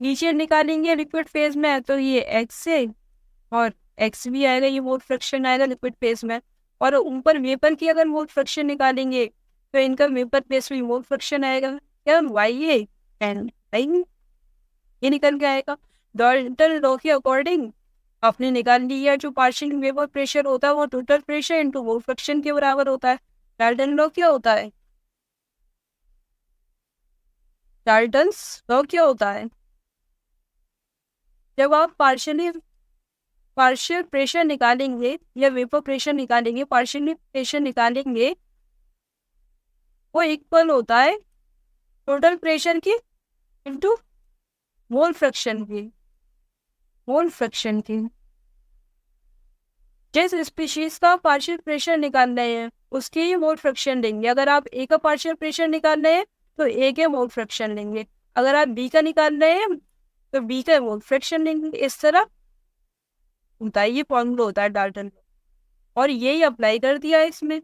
नीचे निकालेंगे लिक्विड फेज में तो ये एक्स है और एक्स भी आएगा, ये मोल फ्रैक्शन आएगा लिक्विड फेज में। और ऊपर वेपर की अगर मोल फ्रैक्शन निकालेंगे तो इनका वेपर फेज में मोल फ्रैक्शन आएगा, क्या वाई ए एंड आई, ये निकल के आएगा। डाल्टन लॉ के अकॉर्डिंग आपने निकाल लिया जो पार्शियल वेपर प्रेशर होता है वो total pressure into mole fraction के बराबर होता है। डाल्टन लॉ क्या होता है? डाल्टन्स लॉ क्या होता है? जब आप पार्शियल प्रेशर निकालेंगे या वेपर प्रेशर निकालेंगे, पार्शियली प्रेशर निकालेंगे, वो इक्वल होता है टोटल प्रेशर की इनटू मोल फ्रैक्शन की, मोल फ्रैक्शन की। जिस स्पीशीज का पार्शियल प्रेशर निकाल रहे हैं उसके ही मोल फ्रैक्शन लेंगे। अगर आप ए का पार्शियल प्रेशर निकाल रहे हैं तो ए के मोल फ्रैक्शन लेंगे, अगर आप बी का निकाल रहे हैं तो बी का मोल फ्रैक्शन लेंगे। इस तरह होता है, ये फॉर्मूला होता है डाल्टन, और यही अप्लाई कर दिया है इसमें।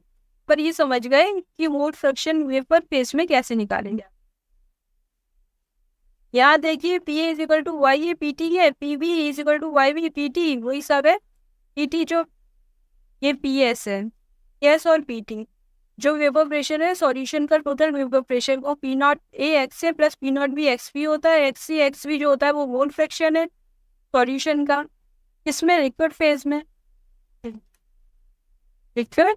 पर ये समझ गए कि मोल फ्रैक्शन वेपर फेस में कैसे निकालेंगे। यहाँ देखिए P A is equal to Y A P T है, P B is equal to Y B P T, वही सब है। पी टी जो ये पी एस है, एस और पी टी जो वेपर प्रेशर है सॉल्यूशन का टोटल वेपर प्रेशर को P not A X A plus P not B X P होता है। एक्स सी एक्स बी जो होता है वो मोल फ्रैक्शन है सॉल्यूशन का, किसमें, लिक्विड फेज में, लिक्विड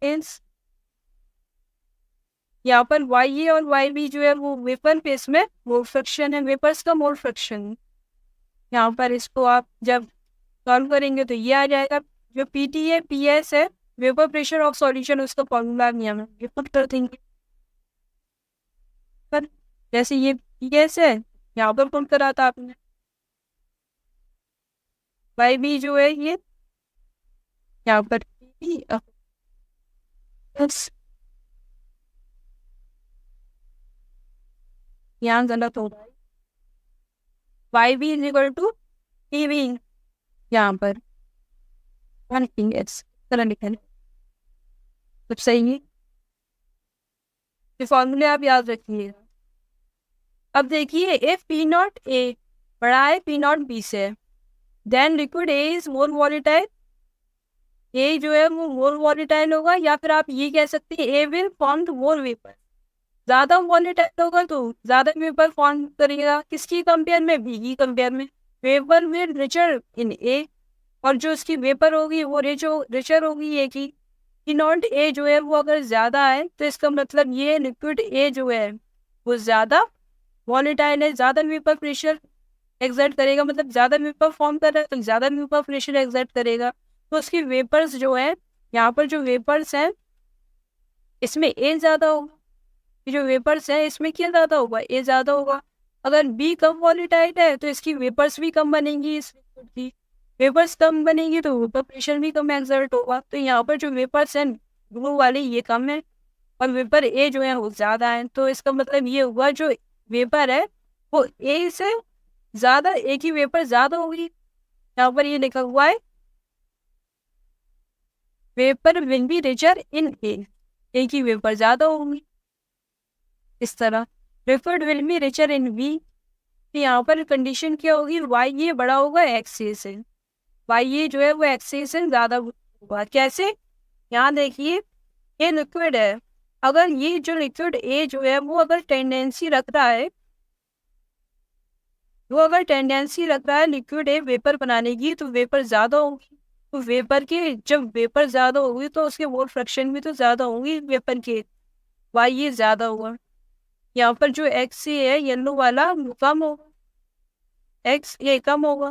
फेज। यहाँ पर वाई ए और वाई बी जो है वो वेपर फेज में मोल फ्रैक्शन है, वेपर्स का मोल फ्रैक्शन। यहाँ पर इसको आप जब सॉल्व करेंगे तो ये आ जाएगा। जो पी टी है पी एस है वेपर प्रेशर ऑफ सॉल्यूशन, उसका फॉर्मूला नियम है, ये पुट कर देंगे पर जैसे ये पी एस है यहाँ पर पुट करा था आपने, वाई बी जो है ये यहाँ पर यहाँ गलत हो रहा है, Y B is equal to P V यहाँ पर तरह लिखा है सब सही है। ये फॉर्मूले आप याद रखिएगा। अब देखिए इफ पी नॉट ए बड़ा है पी नॉट बी से, then liquid A is more volatile, A जो है वो मोर वॉलेटाइल होगा, या फिर आप ये कह सकते हैं ए विल फॉर्म मोर वेपर, ज्यादा वॉलेटाइल होगा तो ज्यादा वेपर फॉर्म करेगा, किसकी कंपेयर में, बी की कंपेयर में। वेपर विल रिचर इन ए, और जो उसकी वेपर होगी वो रिचर होगी ए की। पी नॉट ए जो है वो अगर ज्यादा है तो इसका मतलब ये लिक्विड ए जो है वो ज्यादा वॉलेटाइल है, ज्यादा वेपर प्रेशर एक्सर्ट करेगा, मतलब ज्यादा वेपर फॉर्म कर रहा है तो ज्यादा वेपर प्रेशर एक्सर्ट करेगा, तो उसकी वेपर्स जो है यहाँ पर जो वेपर्स हैं इसमें ए ज्यादा होगा, जो वेपर्स है इसमें क्या ज्यादा होगा, ए ज्यादा होगा। अगर बी कम वॉलेटाइल है तो इसकी वेपर्स भी कम बनेंगी, इस लिक्विड की वेपर्स कम बनेगी तो वेपर प्रेशर भी कम एक्सर्ट होगा। तो यहाँ पर जो वेपर्स हैं ब्लू वाले ये कम है और वेपर ए जो है वो ज्यादा है, तो इसका मतलब ये हुआ जो वेपर है वो ए से ज्यादा, ए की वेपर ज्यादा होगी। यहाँ पर ये लिखा हुआ है vapour will be richer in A की वेपर ज्यादा होगी। इस तरह liquid will be richer in B, तो यहाँ पर कंडीशन क्या होगी, वाई ये बड़ा होगा एक्स ए से, वाई ये जो है वो एक्स ए से ज्यादा होगा। कैसे, यहाँ देखिए ये लिक्विड है, अगर ये जो लिक्विड ए जो है वो अगर टेंडेंसी रख रहा है, लिक्विड ए वेपर बनाने की, तो वेपर ज्यादा होगी, तो वेपर के जब वेपर ज्यादा होगी तो उसके मोल फ्रैक्शन भी तो ज्यादा होंगी वेपर के, वाई ये ज्यादा होगा। यहाँ पर जो एक्स ए है येलो वाला वो कम होगा, एक्स ए कम होगा,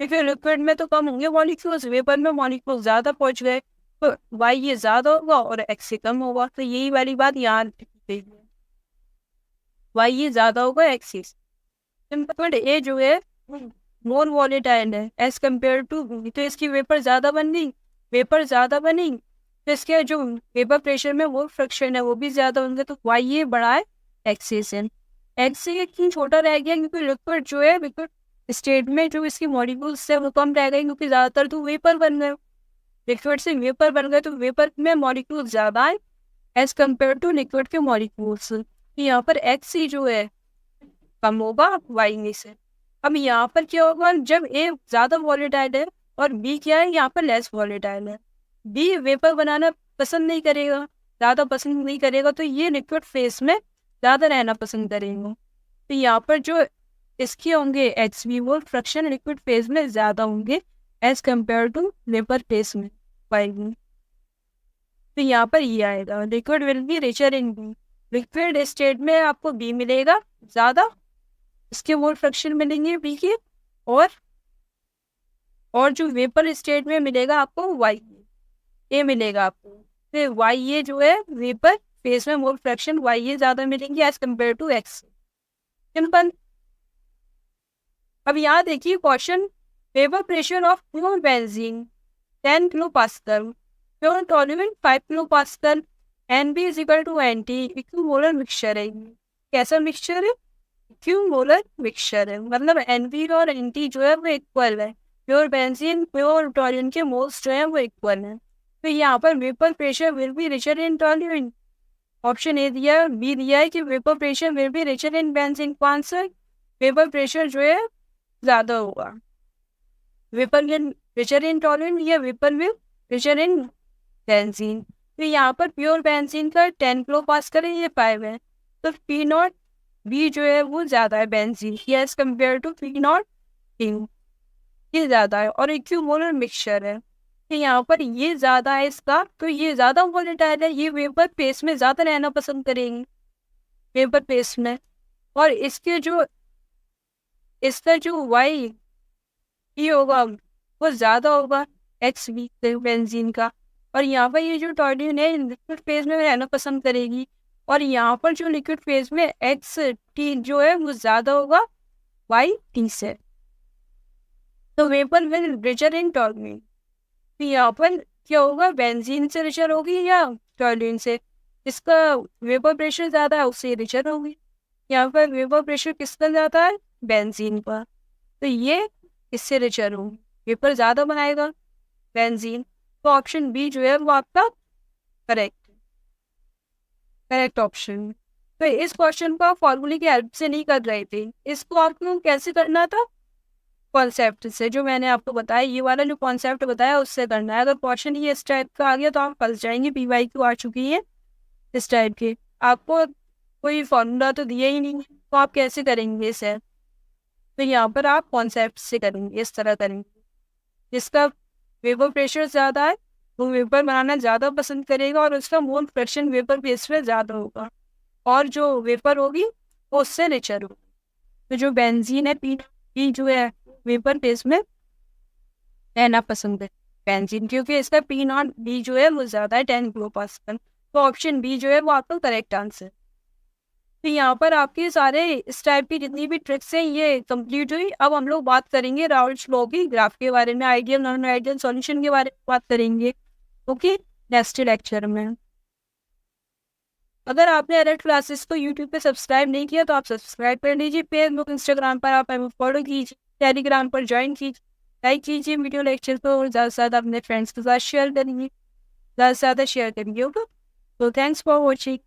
क्योंकि लिक्विड में तो कम होंगे मॉलिक्यूल्स, वेपर में मॉलिक्यूल्स ज्यादा पहुंच गए, तो वाई ये ज्यादा होगा और एक्स ए कम होगा। तो यही वाली बात यहाँ वाई ये ज्यादा होगा एक्स ए, लिक्विड ए जो है मोर वॉलेटाइल है एज कम्पेयर टू बी, तो इसकी वेपर ज्यादा बन गई, वेपर ज्यादा बनी तो इसके जो वेपर प्रेशर में वो फ्रैक्शन है वो भी ज्यादा होंगे, तो वाई ये बड़ा है एक्स ए से। एक्स ए क्यों छोटा रह गया, क्योंकि लिक्विड जो है लिक्विड स्टेट में जो इसकी मॉलिक्यूल्स है वो कम रह गए, क्योंकि ज्यादातर तो वेपर बन गए, लिक्विड से वेपर बन गए, तो वेपर में मॉलिक्यूल ज्यादा है एज कम्पेयर टू लिक्विड के मॉलिक्यूल्स। यहाँ पर एक्स सी जो है कम होगा वाई में से। अब यहाँ पर क्या होगा, जब ए ज्यादा वॉलेटाइल है और बी क्या है यहाँ पर लेस वॉलेटाइल है, बी वेपर बनाना पसंद नहीं करेगा, ज्यादा पसंद नहीं करेगा, तो ये लिक्विड फेज में ज्यादा रहना पसंद करेगा, तो यहाँ पर जो इसके होंगे एच बी वो फ्रैक्शन लिक्विड फेज में ज्यादा होंगे as compared to vapour phase में वाई बी। तो यहाँ पर ये आएगा liquid will be richer in B, liquid state में आपको बी मिलेगा ज्यादा, इसके मोल फ्रैक्शन मिलेंगे बी के, और जो वेपर स्टेट में मिलेगा आपको वाई ए मिलेगा आपको, फिर वाई ए जो है वेपर फेज में मोल फ्रैक्शन वाई ए ज्यादा मिलेंगे as compared to X, simple. अब यहाँ देखिए question, vapour pressure of pure benzene 10 kilo pascal, pure toluene 5 kilo pascal, N B is equal to N T, equimolar mixture है। कैसा mixture है, equimolar mixture है, मतलब एन बी और N T जो है वो इक्वल है, प्योर बेंजीन प्योर टॉल्यूमेंट के मोल्स जो है वो इक्वल है। तो यहाँ पर vapour pressure will be richer in toluene, option A दिया, बी दिया है कि vapour pressure will be richer in benzene, कौन आंसर, वेपर प्रेशर जो है ज्यादा होगा, vapour will richer in toluene या vapour will richer in benzene. तो यहाँ पर प्योर बेंजीन का 10 किलो पास्कल है, ये 5 है, तो पी नॉट बी जो है वो ज़्यादा है बेंजीन की as compared to P naught in, ये ज़्यादा है, और इक्विमोलर मिक्सचर है, तो यहाँ पर ये ज़्यादा है इसका, तो ये ज़्यादा वोलेटाइल है, ये वेपर फेस में ज़्यादा रहना पसंद करेंगे वेपर फेस में, और इसका जो वाई ये होगा वो ज़्यादा होगा एक्स वी बेंजीन का, और यहाँ पर ये जो टॉर्डिन है लिक्विड फेज में रहना पसंद करेगी, और यहाँ पर जो लिक्विड फेज में एक्स टी जो है वो ज़्यादा होगा वाई टी से, तो वेपर विल रिचर इन टॉर्डिन, तो यहाँ पर क्या होगा बेंजीन से रिचर होगी या टॉर्डिन से, इसका वेपर प्रेशर ज़्यादा है उससे रिचर होगी, यहाँ पर वेपर प्रेशर किसका ज़्यादा है बेंजीन का, तो ये इससे रिचर होगी, वेपर ज़्यादा बनाएगा बेंजीन, तो ऑप्शन बी जो है वो आपका करेक्ट ऑप्शन। तो इस क्वेश्चन को आप फॉर्मूले की हेल्प से नहीं कर रहे थे, इसको आपको कैसे करना था कॉन्सेप्ट से, जो मैंने आपको बताया ये वाला जो कॉन्सेप्ट बताया उससे करना है, अगर क्वेश्चन ही इस टाइप का आ गया तो आप फंस जाएंगे, पीवाई क्यू आ चुकी है इस टाइप के, आपको कोई फॉर्मूला तो दिया ही नहीं, तो आप कैसे करेंगे इसे, तो यहाँ पर आप कॉन्सेप्ट से करेंगे, इस तरह करेंगे, जिसका वेपर प्रेशर ज़्यादा है वो वेपर बनाना ज़्यादा पसंद करेगा और उसका मोल फ्रैक्शन वेपर फेस में ज़्यादा होगा, और जो वेपर होगी वो उससे रिचर होगी, तो जो बेंजीन है पी जो है वेपर फेस में रहना पसंद है बेंजीन, क्योंकि इसका पी नॉट बी जो है वो ज़्यादा है 10 किलो पास्कल, तो ऑप्शन बी जो है वो आपका करेक्ट आंसर। तो यहाँ पर आपके सारे इस टाइप की जितनी भी ट्रिक्स हैं ये कंप्लीट हुई, अब हम लोग बात करेंगे राउल्ट्स लॉ की ग्राफ के बारे में, आइडियल नॉन आइडियल सॉल्यूशन के बारे में बात करेंगे, ओके नेक्स्ट लेक्चर में। अगर आपने एरर क्लासेस को यूट्यूब पे सब्सक्राइब नहीं किया तो आप सब्सक्राइब कर लीजिए, फेसबुक इंस्टाग्राम पर आप हमें फॉलो कीजिए, टेलीग्राम पर ज्वाइन कीजिए, लाइक कीजिए वीडियो लेक्चर को, और ज़्यादा से ज़्यादा अपने फ्रेंड्स के साथ शेयर करेंगे, ज़्यादा से ज़्यादा शेयर करेंगे, ओके। तो थैंक्स फॉर वॉचिंग।